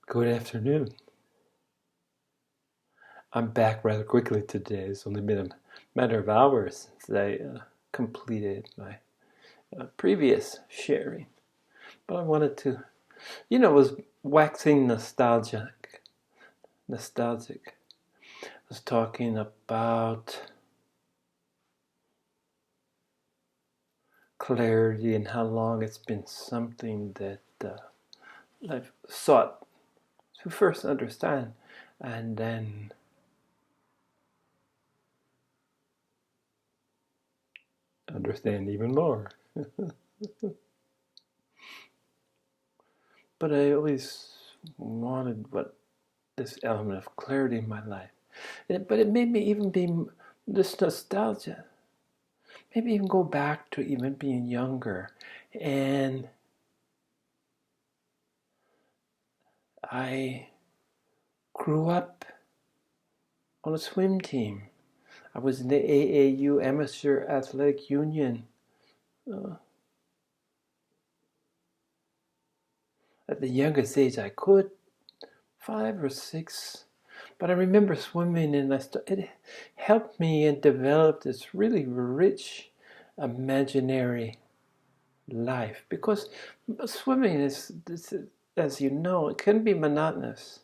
Good afternoon. I'm back rather quickly today. It's only been a matter of hours since I completed my previous sharing. But I wanted to, it was waxing nostalgic. Nostalgic. I was talking about clarity and how long it's been something that I've sought to first understand and then understand even more. But I always wanted this element of clarity in my life. But it made me even be this nostalgia. Maybe even go back to even being younger. And I grew up on a swim team. I was in the AAU, Amateur Athletic Union. At the youngest age I could, 5 or 6. But I remember swimming, and it helped me and develop this really rich imaginary life. Because swimming is, as you know, it can be monotonous.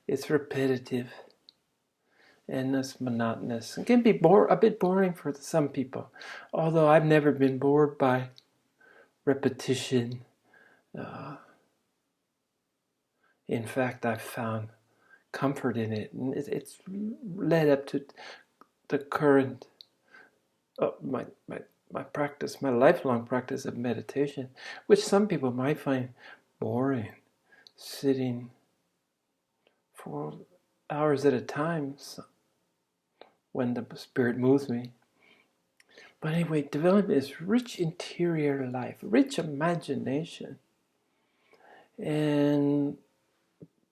It's repetitive, and it's monotonous. It can be a bit boring for some people. Although I've never been bored by repetition. In fact, I've found comfort in it, and it's led up to the current my practice, my lifelong practice of meditation, which some people might find boring, sitting for hours at a time when the spirit moves me. But anyway, developing this rich interior life, rich imagination, and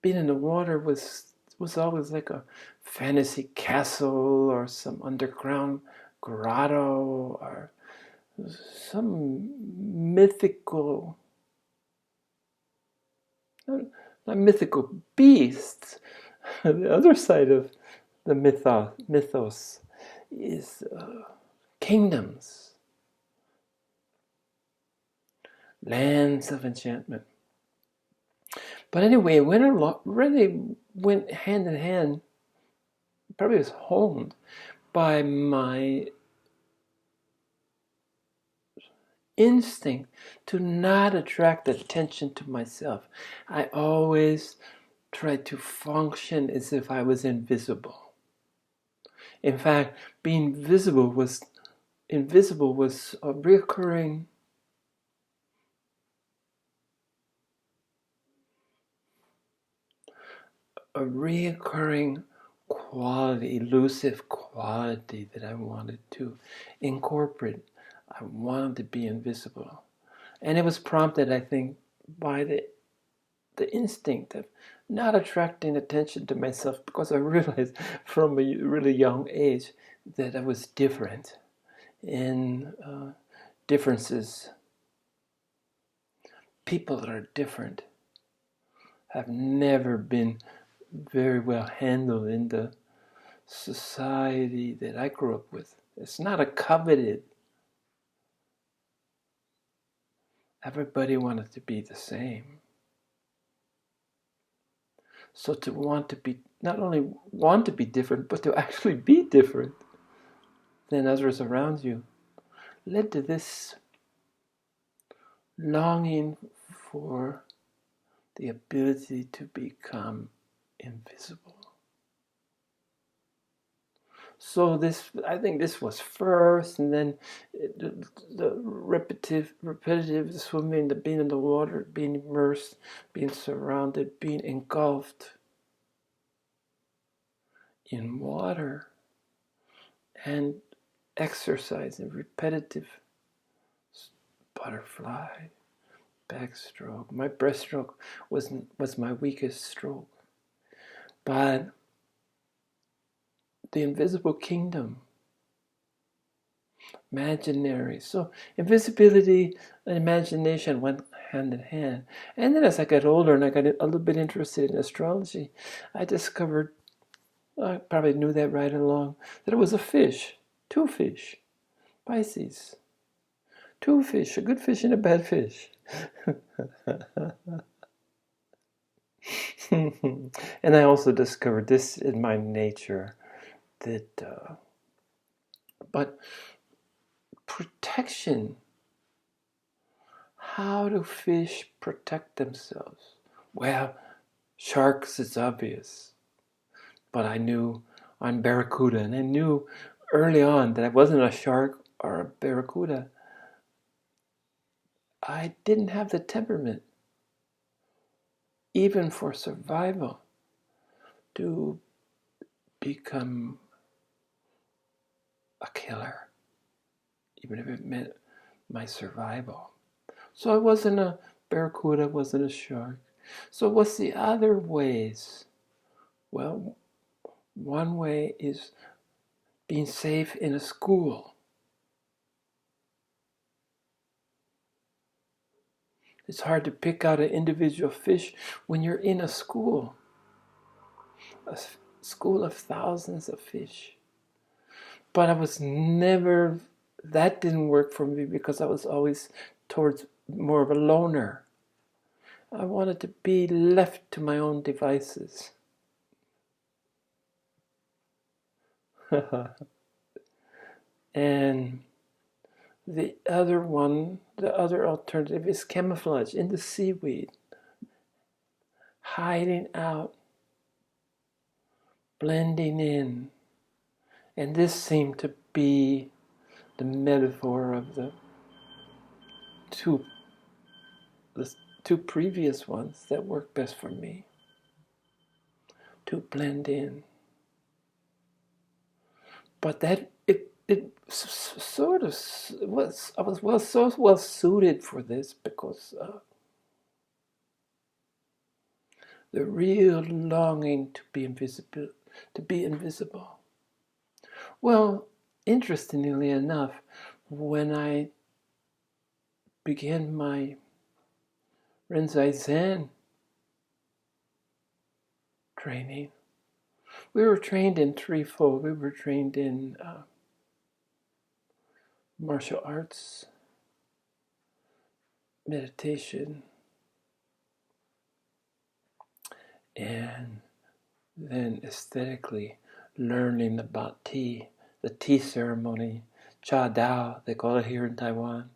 being in the water was always like a fantasy castle or some underground grotto or some mythical, not mythical beast. The other side of the mythos is kingdoms, lands of enchantment. But anyway, it really went hand in hand, probably was honed by my instinct to not attract attention to myself. I always tried to function as if I was invisible. In fact, being invisible was a reoccurring quality, elusive quality that I wanted to incorporate. I wanted to be invisible. And it was prompted, I think, by the instinct of not attracting attention to myself, because I realized from a really young age that I was different. And differences, people that are different, have never been very well handled in the society that I grew up with. It's not a coveted. Everybody wanted to be the same. So to want to be, not only want to be different, but to actually be different than others around you, led to this longing for the ability to become invisible. So I think this was first, and then the repetitive swimming, the being in the water, being immersed, being surrounded, being engulfed in water, and exercise and repetitive butterfly, backstroke. My breaststroke was my weakest stroke, but the invisible kingdom, imaginary. So invisibility and imagination went hand in hand. And then as I got older and I got a little bit interested in astrology, I discovered, I probably knew that right along, that it was a fish, two fish, Pisces. Two fish, a good fish and a bad fish. And I also discovered this in my nature, that, but protection, how do fish protect themselves? Well, sharks, it's obvious. But I knew I'm barracuda, and I knew early on that I wasn't a shark or a barracuda. I didn't have the temperament, even for survival, to become a killer, even if it meant my survival. So I wasn't a barracuda, wasn't a shark. So what's the other ways? Well, one way is being safe in a school. It's hard to pick out an individual fish when you're in a school of thousands of fish. But I was never, that didn't work for me because I was always towards more of a loner. I wanted to be left to my own devices. And the other alternative is camouflage in the seaweed, hiding out, blending in. And this seemed to be the metaphor of the two previous ones that worked best for me. To blend in. But that it sort of was, I was so well suited for this because the real longing to be invisible. Well, interestingly enough, when I began my Rinzai Zen training, we were trained in threefold. We were trained in martial arts, meditation, and then aesthetically learning about tea, the tea ceremony, cha dao, they call it here in Taiwan,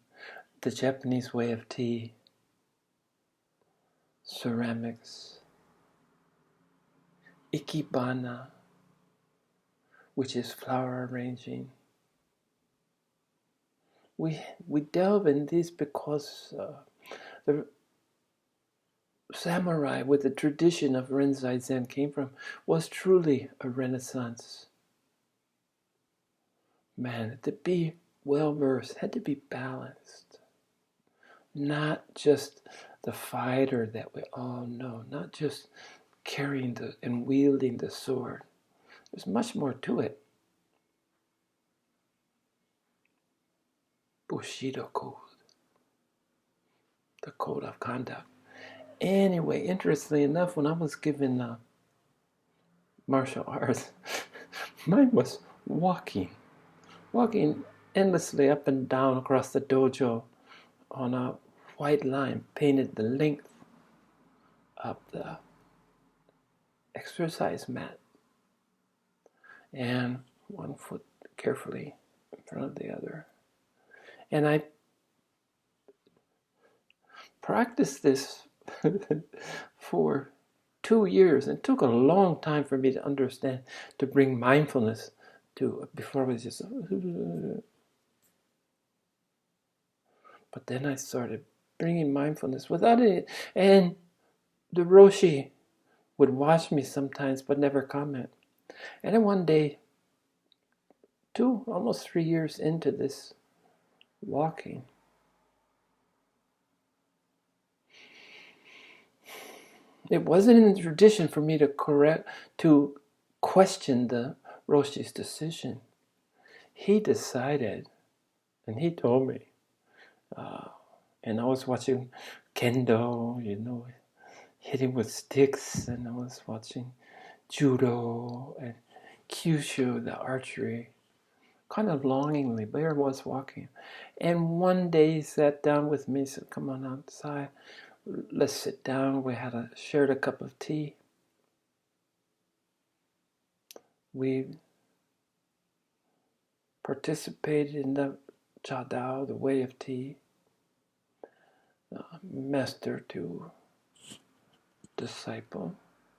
the Japanese way of tea, ceramics, ikebana, which is flower arranging. We delve in these because the samurai with the tradition of Rinzai Zen came from was truly a renaissance man. To be well versed had to be balanced, not just the fighter that we all know, not just carrying and wielding the sword. There's much more to it. Bushido code, the code of conduct. Anyway, interestingly enough, when I was given martial arts, mine was walking endlessly up and down across the dojo on a white line painted the length of the exercise mat, and one foot carefully in front of the other. And I practiced this for 2 years, and it took a long time for me to understand, to bring mindfulness to, before I was just, but then I started bringing mindfulness without it, and the Roshi would watch me sometimes but never comment. And then one day, almost 3 years into this walking, it wasn't in the tradition for me to question the Roshi's decision. He decided, and he told me, and I was watching kendo, hitting with sticks, and I was watching judo and kyushu, the archery, kind of longingly. Bear was walking. And one day he sat down with me, said, come on outside, let's sit down. We shared a cup of tea. We participated in the Cha Dao, the way of tea, master to disciple,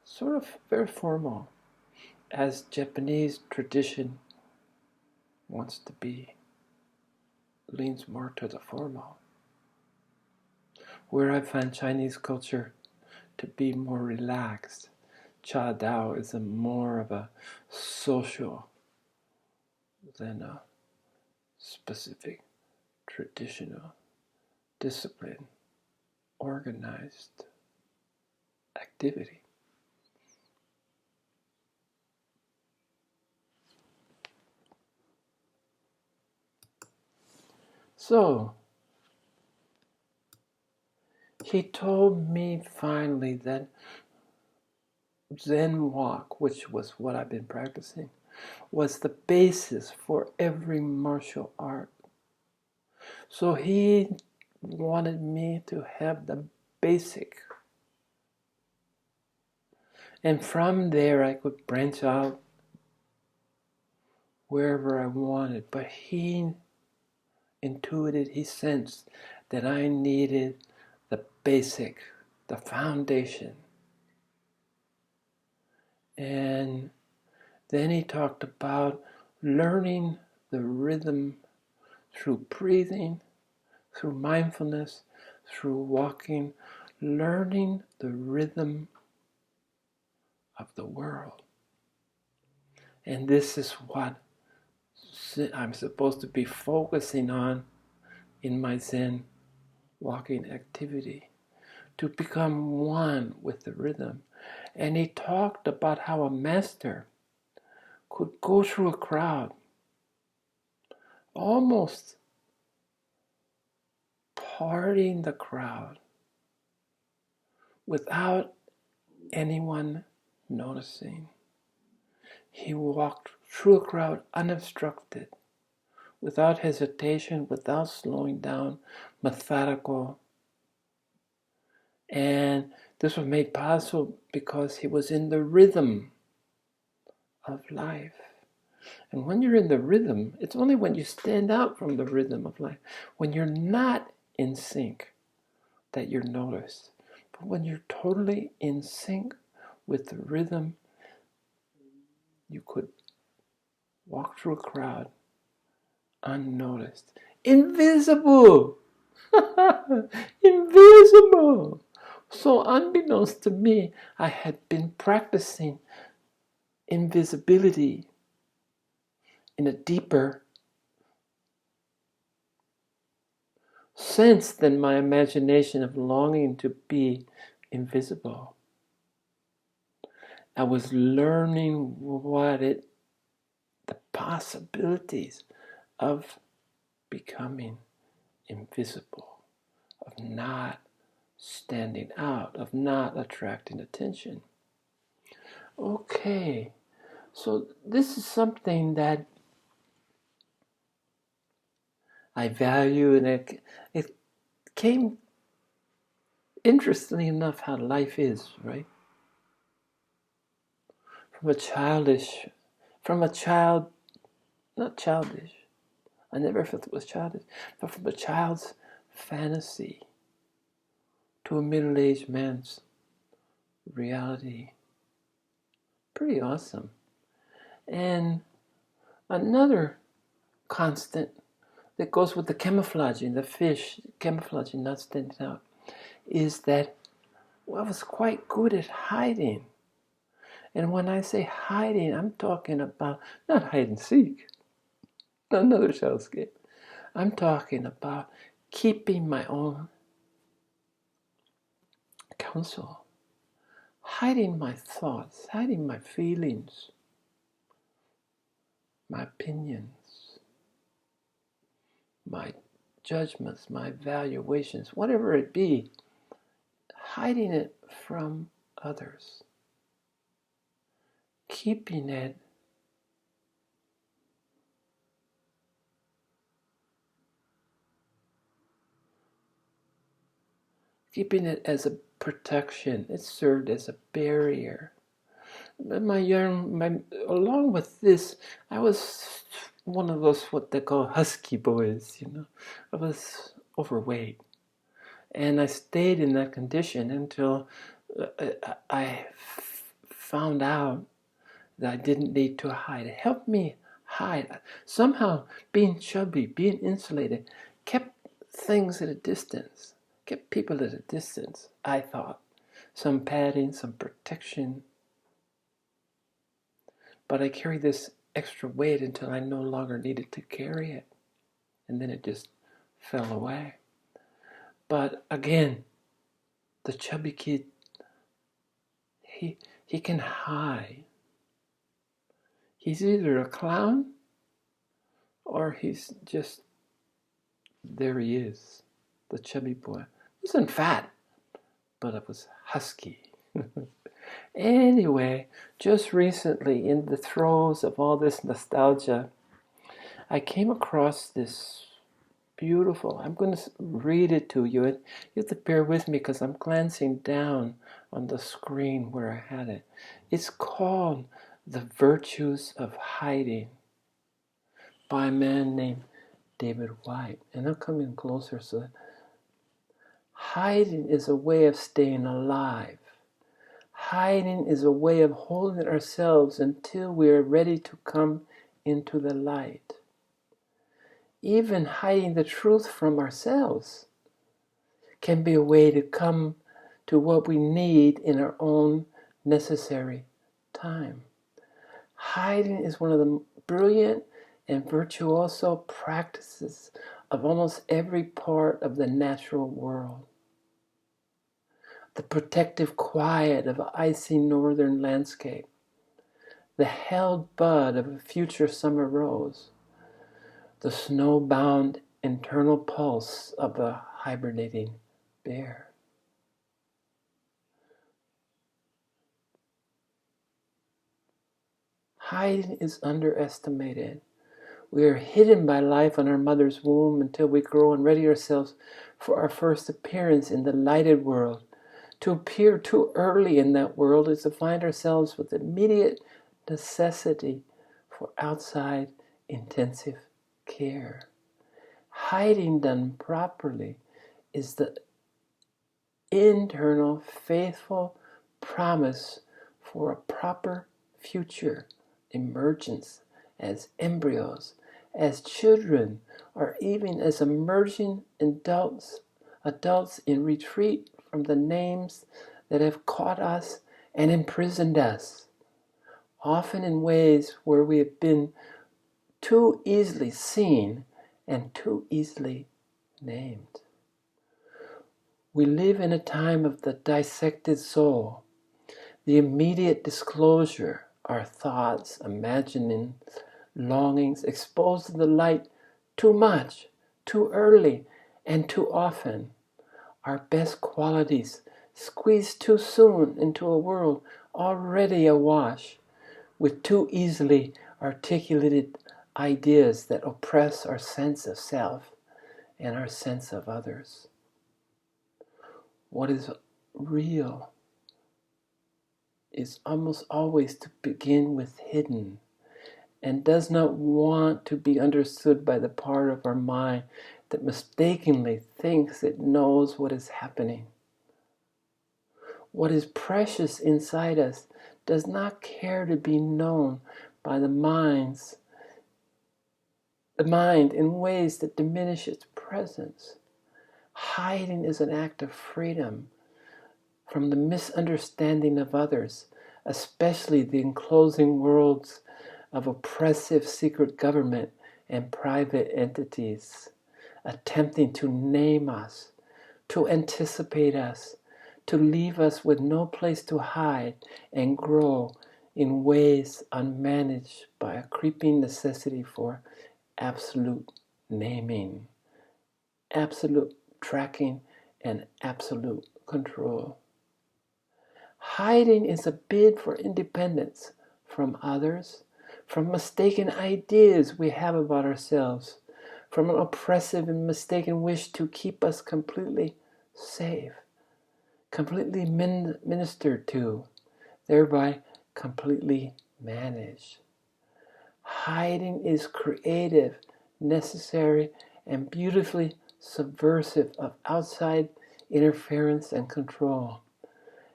sort of very formal, as Japanese tradition wants to be, leans more to the formal. Where I find Chinese culture to be more relaxed, Cha Dao is more of a social than a specific traditional discipline, organized activity. So, he told me finally that Zen walk, which was what I've been practicing, was the basis for every martial art. So he wanted me to have the basic. And from there I could branch out wherever I wanted. But he intuited, he sensed that I needed the basic, the foundation. And then he talked about learning the rhythm through breathing, through mindfulness, through walking, learning the rhythm of the world. And this is what I'm supposed to be focusing on in my Zen walking activity, to become one with the rhythm. And he talked about how a master could go through a crowd, almost parting the crowd without anyone noticing. He walked through a crowd unobstructed, without hesitation, without slowing down, methodical. And this was made possible because he was in the rhythm of life. And when you're in the rhythm, it's only when you stand out from the rhythm of life, when you're not in sync, that you're noticed. But when you're totally in sync with the rhythm, you could walk through a crowd unnoticed. Invisible! Invisible! So unbeknownst to me, I had been practicing invisibility in a deeper sense than my imagination of longing to be invisible. I was learning the possibilities of becoming invisible, of not standing out, of not attracting attention. Okay, so this is something that I value, and it came, interestingly enough, how life is, right? From a child, not childish, I never felt it was childish, but from a child's fantasy to a middle-aged man's reality. Pretty awesome. And another constant that goes with the camouflaging, the fish camouflaging, not standing out, is that I was quite good at hiding. And when I say hiding, I'm talking about not hide and seek, another shellscape. I'm talking about keeping my own counsel, hiding my thoughts, hiding my feelings, my opinions, my judgments, my valuations, whatever it be. hiding it from others, keeping it as a protection. It served as a barrier. Along with this, I was one of those what they call husky boys. I was overweight, and I stayed in that condition until I found out that I didn't need to hide. It helped me hide. Somehow, being chubby, being insulated, kept things at a distance, kept people at a distance, I thought. Some padding, some protection. But I carried this extra weight until I no longer needed to carry it. And then it just fell away. But again, the chubby kid, he can hide. He's either a clown or he's just, there he is, the chubby boy. He wasn't fat, but it was husky. Anyway, just recently, in the throes of all this nostalgia, I came across this beautiful, I'm going to read it to you. You have to bear with me because I'm glancing down on the screen where I had it. It's called The Virtues of Hiding by a man named David White. And I'll come in closer. So, hiding is a way of staying alive. Hiding is a way of holding ourselves until we are ready to come into the light. Even hiding the truth from ourselves can be a way to come to what we need in our own necessary time. Hiding is one of the brilliant and virtuoso practices of almost every part of the natural world. The protective quiet of an icy northern landscape, the held bud of a future summer rose, the snowbound internal pulse of a hibernating bear. Hiding is underestimated. We are hidden by life in our mother's womb until we grow and ready ourselves for our first appearance in the lighted world. To appear too early in that world is to find ourselves with immediate necessity for outside intensive care. Hiding done properly is the internal faithful promise for a proper future emergence as embryos, as children, or even as emerging adults in retreat from the names that have caught us and imprisoned us, often in ways where we have been too easily seen and too easily named. We live in a time of the dissected soul, the immediate disclosure, our thoughts, imaginings, longings exposed to the light too much, too early, and too often. Our best qualities squeezed too soon into a world already awash with too easily articulated ideas that oppress our sense of self and our sense of others. What is real is almost always to begin with hidden and does not want to be understood by the part of our mind that mistakenly thinks it knows what is happening. What is precious inside us does not care to be known by the mind in ways that diminish its presence. Hiding is an act of freedom from the misunderstanding of others, especially the enclosing worlds of oppressive secret government and private entities, attempting to name us, to anticipate us, to leave us with no place to hide and grow in ways unmanaged by a creeping necessity for absolute naming, absolute tracking, and absolute control. Hiding is a bid for independence from others, from mistaken ideas we have about ourselves, from an oppressive and mistaken wish to keep us completely safe, completely ministered to, thereby completely managed. Hiding is creative, necessary, and beautifully subversive of outside interference and control.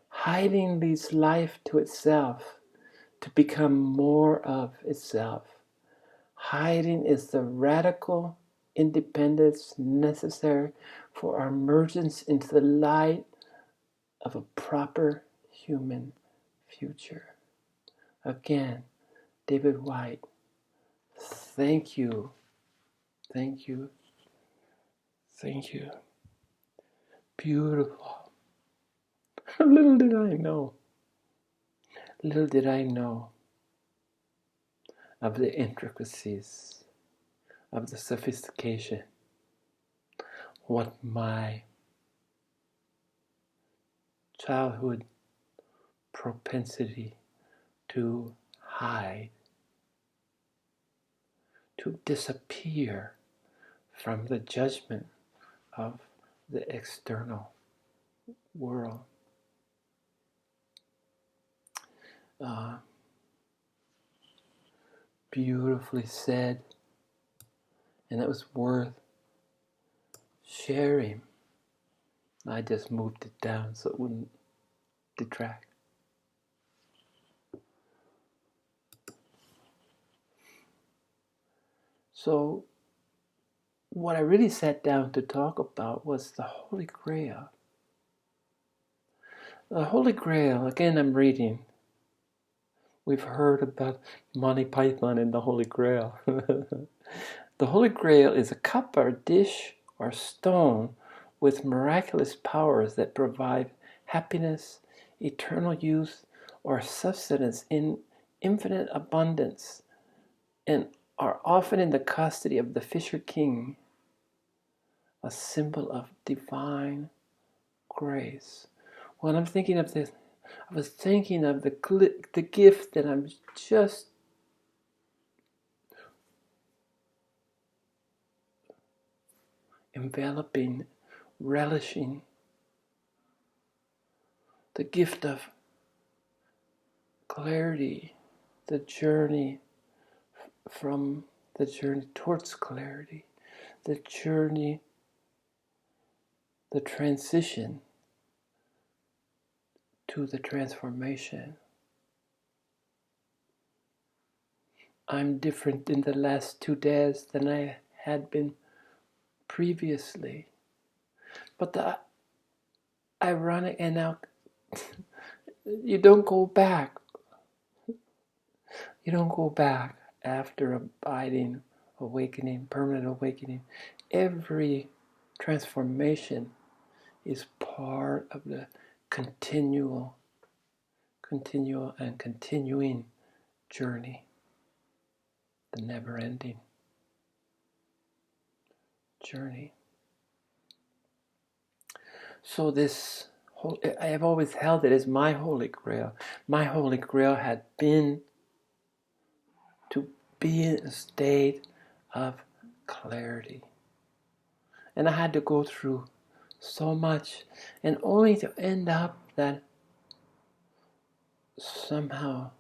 Hiding leads life to itself, to become more of itself. Hiding is the radical independence necessary for our emergence into the light of a proper human future. Again, David White, thank you, thank you, thank you. Beautiful. Little did I know of the intricacies, of the sophistication, what my childhood propensity to hide, to disappear from the judgment of the external world. Beautifully said, and it was worth sharing. I just moved it down so it wouldn't detract. So what I really sat down to talk about was the Holy Grail. The Holy Grail, again I'm reading. We've heard about Monty Python and the Holy Grail. The Holy Grail is a cup or dish or stone with miraculous powers that provide happiness, eternal youth, or sustenance in infinite abundance, and are often in the custody of the Fisher King, a symbol of divine grace. When I'm thinking of this, I was thinking of the gift that I'm just enveloping, relishing, the gift of clarity, the journey from the journey towards clarity, the journey, the transition to the transformation. I'm different in the last 2 days than I had been previously. But the ironic, and now you don't go back. You don't go back after abiding, awakening, permanent awakening. Every transformation is part of the continual and continuing journey, the never-ending journey. So this, I have always held it as my Holy Grail. My Holy Grail had been to be in a state of clarity. And I had to go through so much, and only to end up that somehow,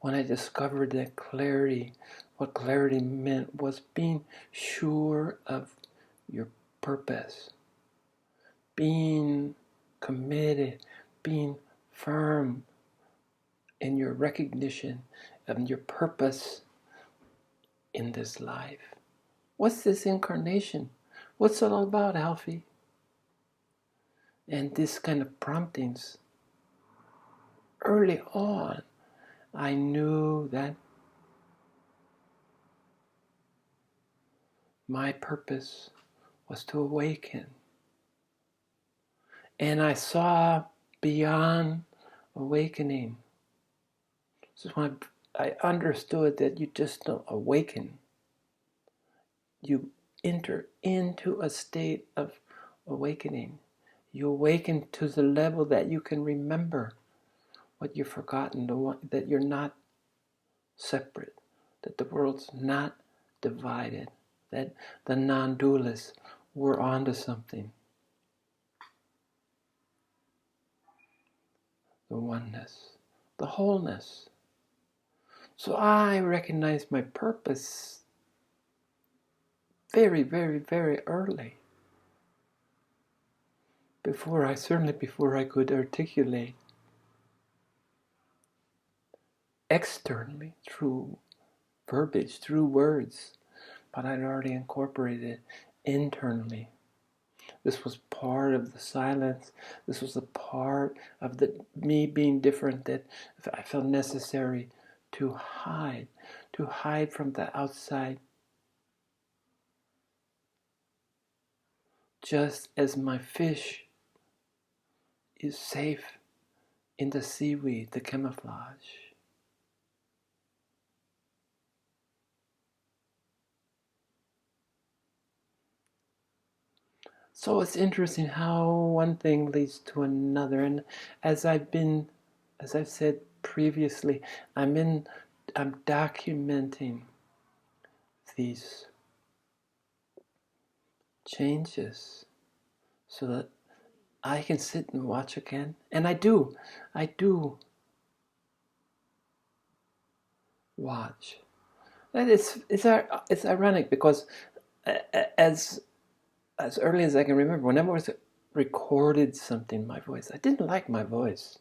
when I discovered that clarity, what clarity meant was being sure of your purpose, being committed, being firm in your recognition of your purpose in this life. What's this incarnation? What's it all about, Alfie? And this kind of promptings. Early on, I knew that my purpose was to awaken. And I saw beyond awakening. This is when I understood that you just don't awaken. You enter into a state of awakening. You awaken to the level that you can remember what you've forgotten, that you're not separate, that the world's not divided, that the non-dualists were onto something. The oneness, the wholeness. So I recognize my purpose very, very, very early. Before I could articulate externally through verbiage, through words, but I'd already incorporated it internally. This was part of the silence. This was a part of me being different that I felt necessary to hide from the outside. Just as my fish is safe in the seaweed, the camouflage. So it's interesting how one thing leads to another, and as I've said previously, I'm documenting these changes so that I can sit and watch again, and I do watch. And it's ironic because as early as I can remember, whenever I was recorded something, my voice, I didn't like my voice.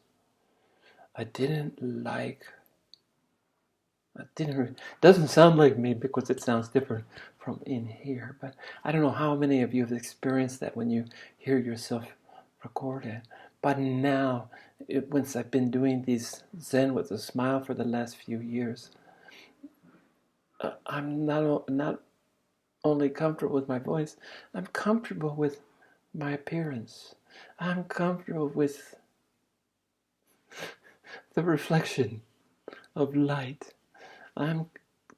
Doesn't sound like me because it sounds different from in here. But I don't know how many of you have experienced that when you hear yourself recorded. But now, once I've been doing these Zen with a smile for the last few years, I'm not only comfortable with my voice, I'm comfortable with my appearance. I'm comfortable with the reflection of light. I'm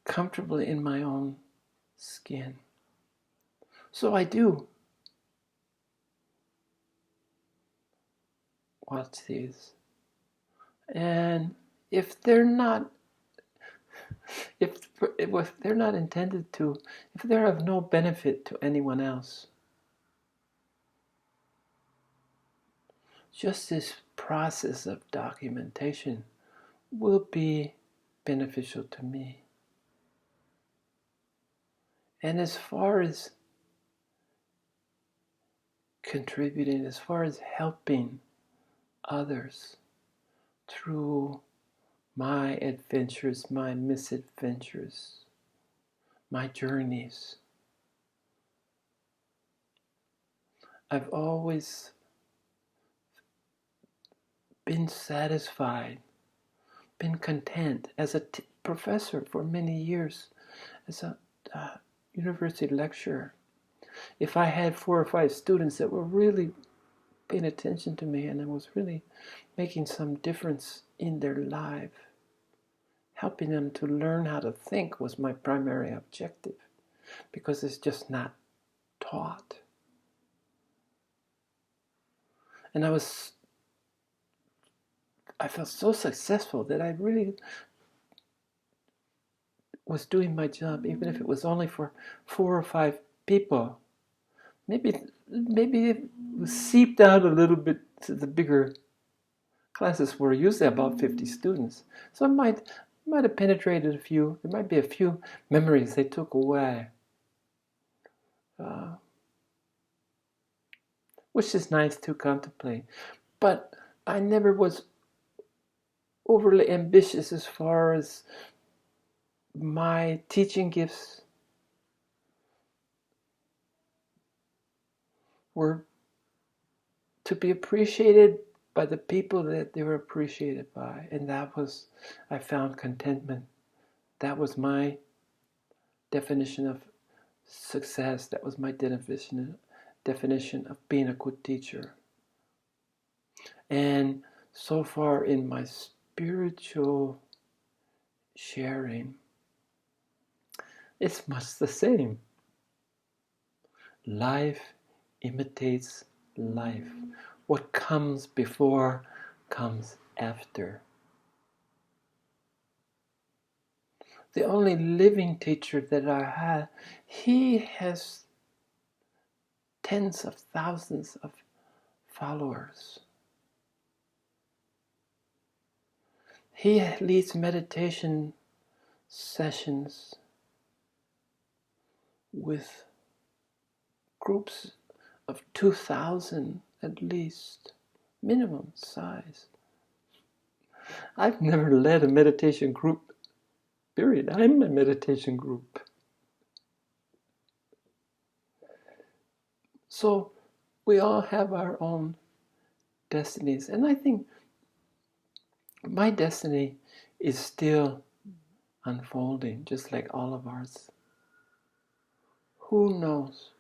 comfortable in my own skin. So I do watch these. And if they're not intended to, if they're of no benefit to anyone else, just this process of documentation will be beneficial to me. And as far as contributing, as far as helping others through my adventures, my misadventures, my journeys, I've always been satisfied, been content as a professor for many years, as a university lecturer. If I had 4 or 5 students that were really paying attention to me and I was really making some difference in their life, helping them to learn how to think was my primary objective, because it's just not taught. And I felt so successful that I really was doing my job, even if it was only for 4 or 5 people. Maybe it was seeped out a little bit to the bigger classes were usually about 50 students. So I might have penetrated a few. There might be a few memories they took away, which is nice to contemplate. But I never was overly ambitious as far as my teaching gifts were to be appreciated by the people that they were appreciated by. And I found contentment. That was my definition of success. That was my definition of being a good teacher. And so far in my spiritual sharing, it's much the same. Life imitates life. What comes before comes after. The only living teacher that I had, he has tens of thousands of followers. He leads meditation sessions with groups of 2,000 at least, minimum size. I've never led a meditation group, period. I'm a meditation group. So we all have our own destinies. And I think my destiny is still unfolding, just like all of ours. Who knows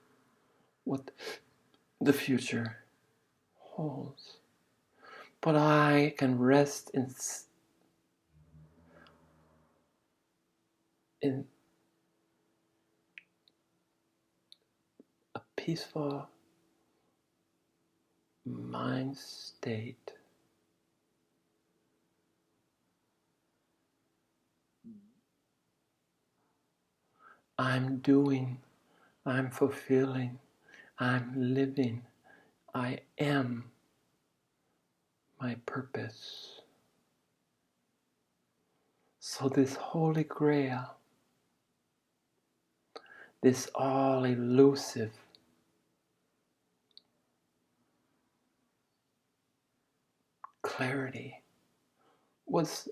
what the future holds? But I can rest in a peaceful mind state. I'm doing, I'm fulfilling, I'm living, I am my purpose. So this Holy Grail, this all elusive clarity was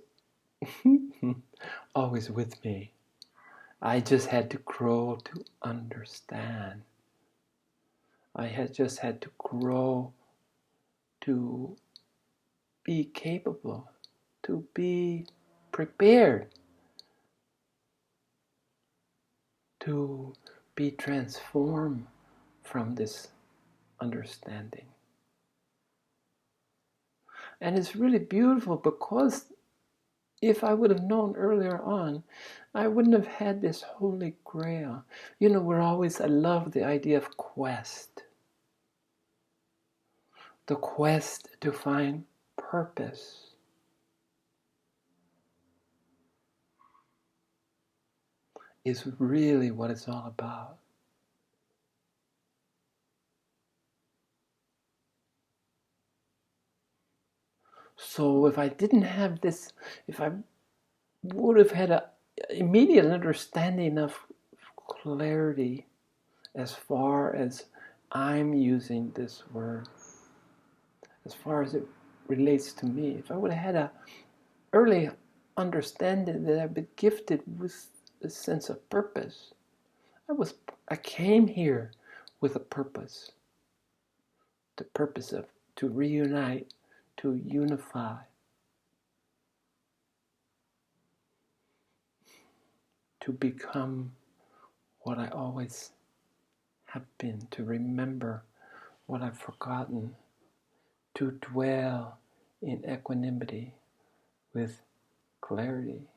always with me. I just had to grow to understand. I had just had to grow to be capable, to be prepared, to be transformed from this understanding. And it's really beautiful because if I would have known earlier on, I wouldn't have had this Holy Grail. You know, I love the idea of quest. The quest to find purpose. Is really what it's all about. So if I didn't have this, if I would have had an immediate understanding of clarity as far as I'm using this word, as far as it relates to me, if I would have had an early understanding that I've been gifted with a sense of purpose, I came here with a purpose. The purpose of to reunite, to unify, to become what I always have been, to remember what I've forgotten, to dwell in equanimity with clarity.